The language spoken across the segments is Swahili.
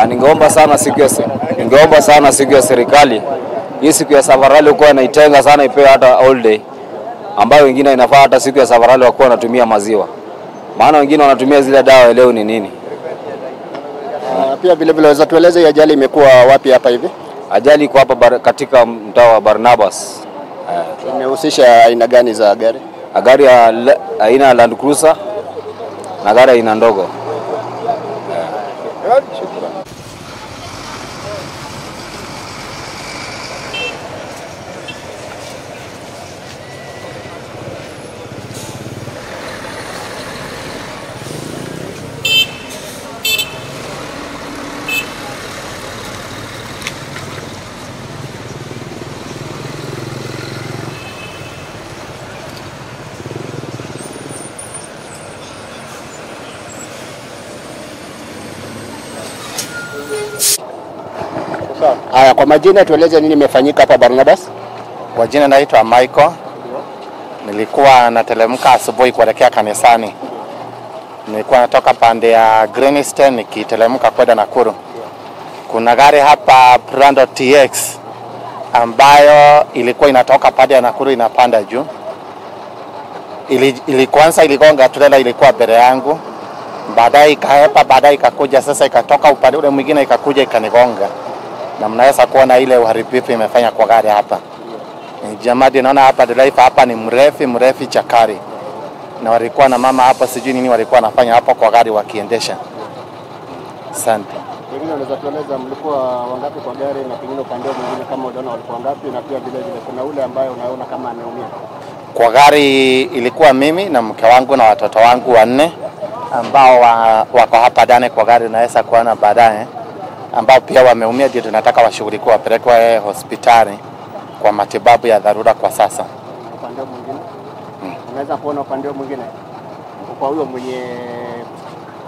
Ningeomba sana siku ya serikali. Hii siku ya Safarali kwa naitenga sana ipewe hata all day. Ambayo wengine inafaa hata siku ya Safarali wako wanatumia maziwa. Maana wengine wanatumia zile dawa leo ni nini? Pia vile vile waweza tueleze ajali imekuwa wapi hapa hivi? Ajali iko hapa katika mtaa wa Barnabas. Imehusisha aina gani za gari? Gari ya aina Land Cruiser na gari aina ndogo. Haya, kwa majina tueleze nini imefanyika hapa Barnabas? Kwa jina naitwa Michael. Nilikuwa natelemka asubuhi kuelekea kanisani. Nilikuwa natoka pande ya Greenstone nikitelemka kwenda Nakuru. Kuna gari hapa Prado TX ambayo ilikuwa inatoka pande ya Nakuru inapanda juu. Kwanza iligonga trailer ilikuwa mbele yangu. Baadaye ikahepa, baadaye ikakuja sasa ikatoka upande ule mwingine ikakuja ikanigonga. Na mnaweza kuona ile uharibifu imefanya kwa gari hapa. Jamadi naona hapa driver hapa ni mrefi chakari. Na walikuwa na mama hapa sijui nini walikuwa wanafanya hapa kwa gari wakiendesha. Asante. Pengine unaweza tueleza mlikuwa wangapi kwa gari na pengine upande mwingine kama unaona walikuwa wangapi na pia vile vile kuna ule ambaye unaona kama ameumia? Kwa gari ilikuwa mimi na mke wangu na watoto wangu 4 ambao wako hapa ndani kwa gari naweza kuona baadaye. Ambao pia wameumia ndio tunataka washughulikiwe wapelekwe hospitali kwa matibabu ya dharura kwa sasa. Upande mwingine? Unaweza kuona upande mwingine? Kwa huyo mwenye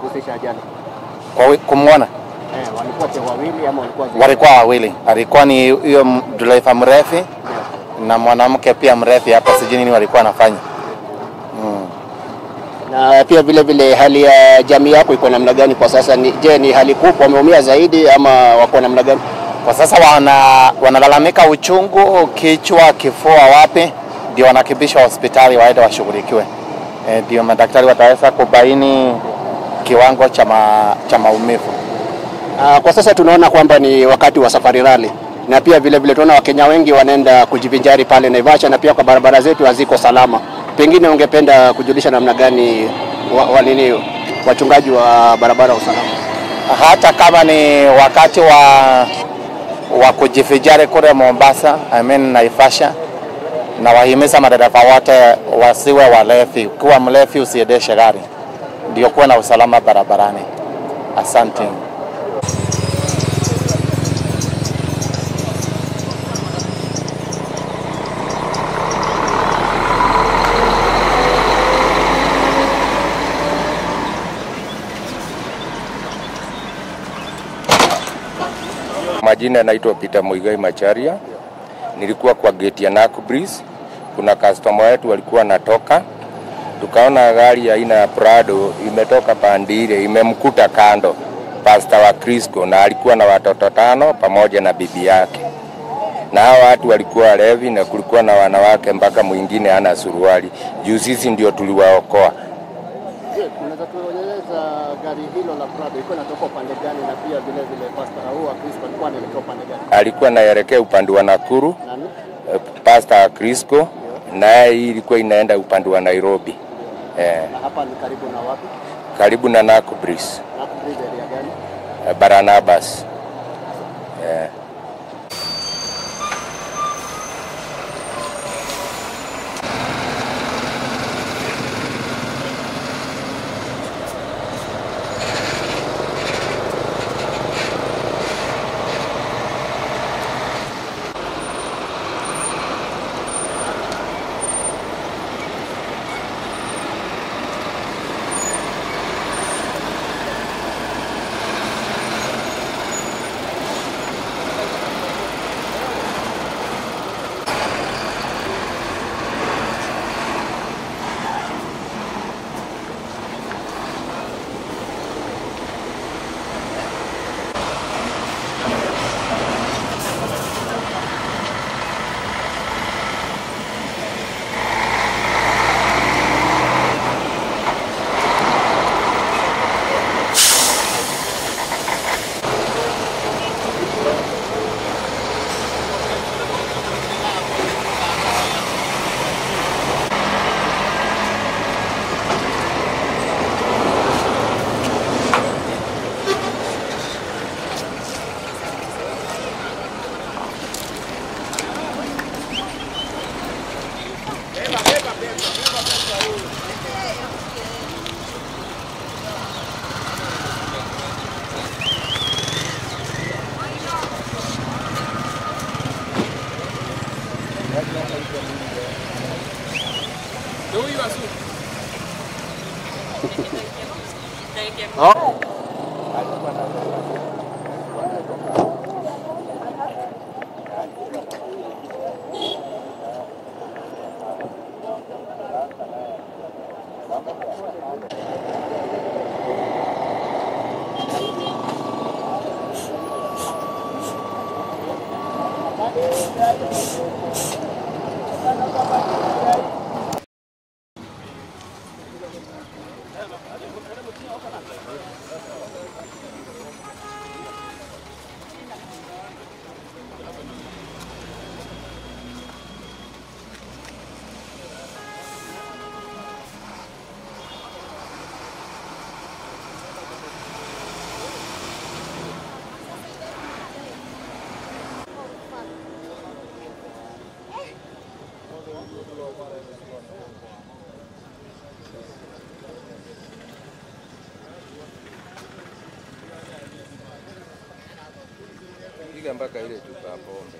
kuhusisha ajali. Kwa kumuona? Walikuwa wawili ama walikuwa zaidi? Walikuwa wawili. Alikuwa ni huyo driver mrefu na mwanamke pia mrefu hapa sijui nini walikuwa wanafanya. Na pia vile vile hali ya jamii yako iko namna gani kwa sasa? Je, ni hali kubwa wameumia zaidi ama wako namna gani? Kwa sasa wanalalamika uchungu, kichwa, kifua wapi, ndio wanakibishwa hospitali waende washughulikiwe. Ndio madaktari wataweza kubaini kiwango cha maumivu. Kwa sasa tunaona kwamba ni wakati wa safari rally. Na pia vile vile tunaona Wakenya wengi wanaenda kujivinjari pale Naivasha na pia kwa barabara zetu haziko salama. Pengine ungependa kujulisha namna gani wachungaji wa barabara usalama? Hata kama ni wakati wa kujivinjari kule Mombasa, Naivasha, na wahimiza madereva wote wasiwe walevi. Ukiwa mlevi usiendeshe gari. Ndio kuwa na usalama barabarani. Asante. Majina naitwa Peter Muigai Macharia. Nilikuwa kwa gate ya Nakubris. Kuna customer wetu walikuwa natoka. Tukaona gari ya aina ya Prado imetoka pandile, imemkuta kando Pastor wa Crisco na alikuwa na watoto 5 pamoja na bibi yake. Na hao watu walikuwa walevi na kulikuwa na wanawake mpaka mwingine hana suruali. Juu sisi ndio tuliwaokoa. Unaweza tueleza gari hilo la Prado ilikuwa inatoka upande gani na pia vile vile Pastor wa Crisco alikuwa anaelekea upande gani? Alikuwa anaelekea upande wa Nakuru. Nani? Pastor wa Crisco na hii ilikuwa inaenda upande wa Nairobi. Na hapa ni karibu na wapi? Karibu na Nakubris. Nakubris area gani? Barnabas. Piga mpaka ile chupa ya pombe.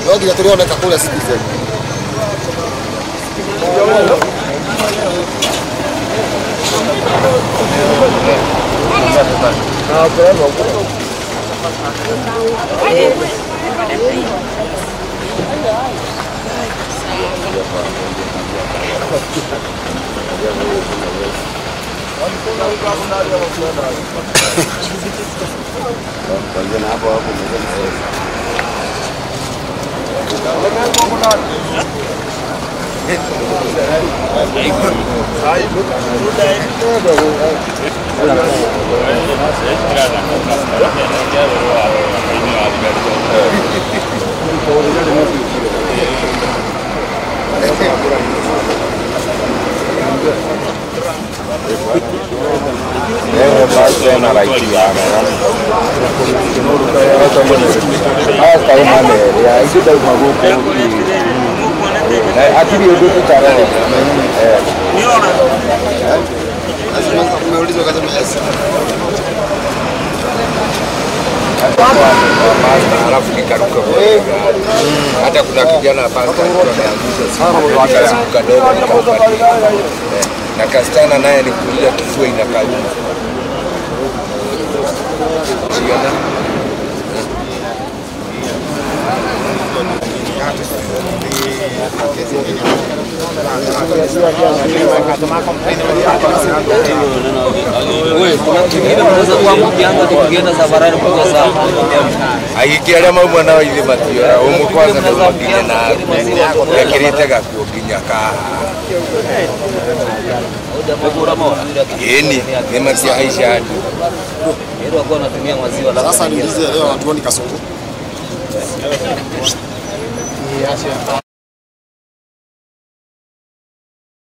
Yogi tuliona kakula Citizen. Alafu nikaruka hata kuna kijana hapa ameangusha simu kadogo na kastana naye nikulia kifua inakauma. Aikiaria mau mwana wa ithe matiora umwe kwanza ndio nginya na yakirite gakuo nginya ka yeni ni masia Aisha hadi ndio kwa natumia maziwa. Sasa niulize leo watu ni kasongo.